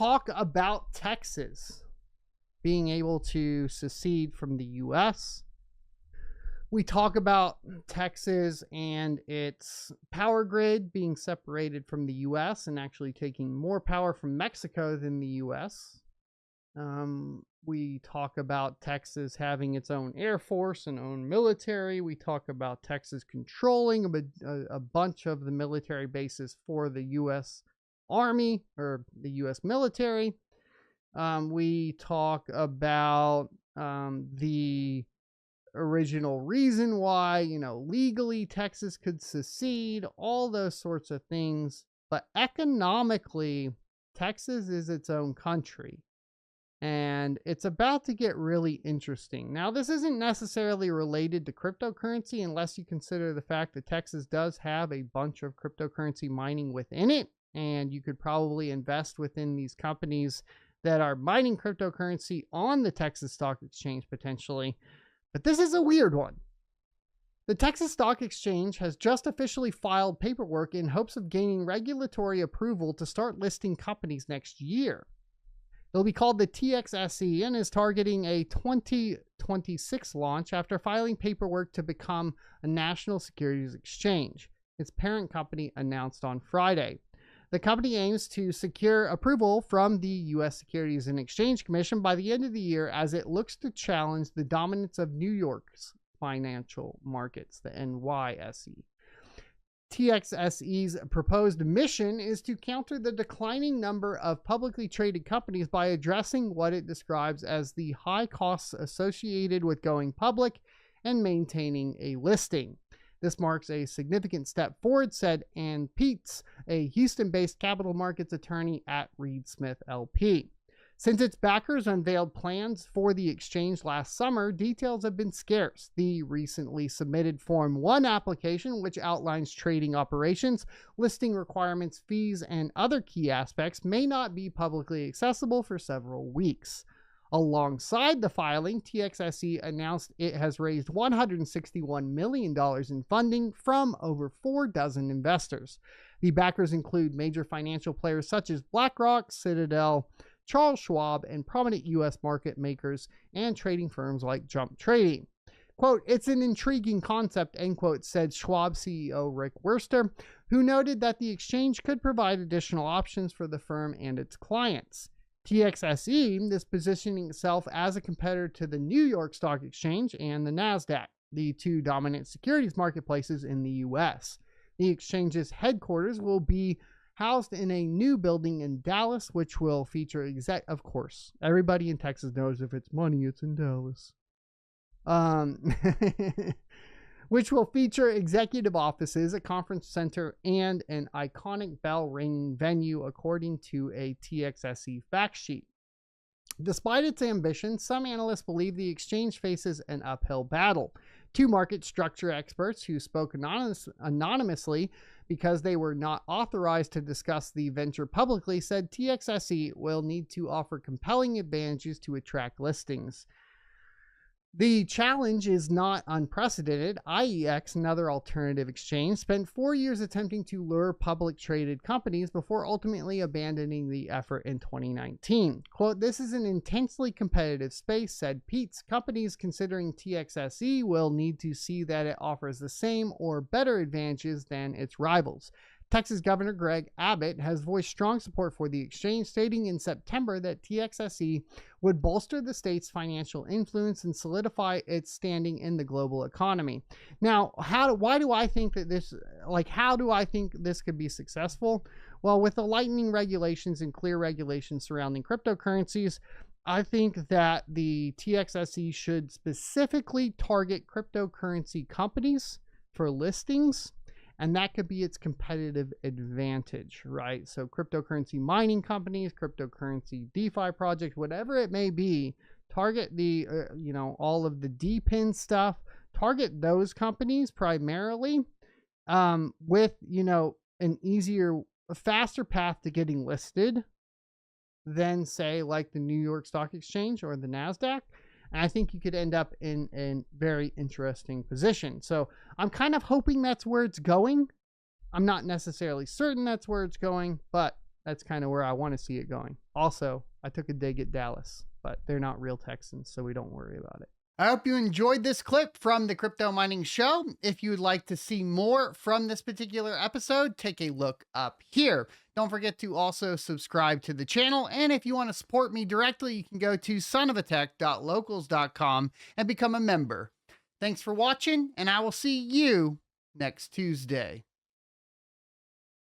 talk about Texas being able to secede from the US. We talk about Texas and its power grid being separated from the US and actually taking more power from Mexico than the US. We talk about Texas having its own Air Force and own military. We talk about Texas controlling a bunch of the military bases for the U.S. Army or the U.S. military. We talk about the original reason why, legally Texas could secede, all those sorts of things. But economically, Texas is its own country. And it's about to get really interesting. Now, this isn't necessarily related to cryptocurrency unless you consider the fact that Texas does have a bunch of cryptocurrency mining within it. And you could probably invest within these companies that are mining cryptocurrency on the Texas Stock Exchange potentially. But this is a weird one. The Texas Stock Exchange has just officially filed paperwork in hopes of gaining regulatory approval to start listing companies next year. It'll be called the TXSE and is targeting a 2026 launch after filing paperwork to become a national securities exchange. Its parent company announced on Friday. The company aims to secure approval from the U.S. Securities and Exchange Commission by the end of the year as it looks to challenge the dominance of New York's financial markets, the NYSE. TXSE's proposed mission is to counter the declining number of publicly traded companies by addressing what it describes as the high costs associated with going public and maintaining a listing. This marks a significant step forward, said Ann Peets, a Houston-based capital markets attorney at Reed Smith LP. Since its backers unveiled plans for the exchange last summer, details have been scarce. The recently submitted Form 1 application, which outlines trading operations, listing requirements, fees, and other key aspects, may not be publicly accessible for several weeks. Alongside the filing, TXSE announced it has raised $161 million in funding from over 4 dozen investors. The backers include major financial players such as BlackRock, Citadel, Charles Schwab, and prominent U.S. market makers and trading firms like Jump Trading. Quote, "It's an intriguing concept," end quote, said Schwab CEO Rick Wurster, who noted that the exchange could provide additional options for the firm and its clients. TXSE is positioning itself as a competitor to the New York Stock Exchange and the NASDAQ, the two dominant securities marketplaces in the U.S. The exchange's headquarters will be housed in a new building in Dallas, which will feature of course, everybody in Texas knows if it's money, it's in Dallas. Which will feature executive offices, a conference center, and an iconic bell-ringing venue, according to a TXSE fact sheet. Despite its ambition, some analysts believe the exchange faces an uphill battle. Two market structure experts who spoke anonymously because they were not authorized to discuss the venture publicly said TXSE will need to offer compelling advantages to attract listings. The challenge is not unprecedented. IEX, another alternative exchange, spent 4 years attempting to lure public traded companies before ultimately abandoning the effort in 2019. Quote, "This is an intensely competitive space," said Peets. "Companies considering TXSE will need to see that it offers the same or better advantages than its rivals." Texas Governor Greg Abbott has voiced strong support for the exchange, stating in September that TXSE would bolster the state's financial influence and solidify its standing in the global economy. Now, how do I think this could be successful? Well, with the lightening regulations and clear regulations surrounding cryptocurrencies, I think that the TXSE should specifically target cryptocurrency companies for listings. And that could be its competitive advantage, right? So cryptocurrency mining companies, cryptocurrency DeFi projects, whatever it may be, target the, all of the DPIN stuff, target those companies primarily with, an easier, faster path to getting listed than, say, like the New York Stock Exchange or the NASDAQ. And I think you could end up in a very interesting position. So I'm kind of hoping that's where it's going. I'm not necessarily certain that's where it's going, but That's kind of where I want to see it going. Also, I took a dig at Dallas, but they're not real Texans, so we don't worry about it. I hope you enjoyed this clip from the Crypto Mining Show. If you would like to see more from this particular episode, take a look up here. Don't forget to also subscribe to the channel. And if you want to support me directly, you can go to sonofatech.locals.com and become a member. Thanks for watching, and I will see you next Tuesday.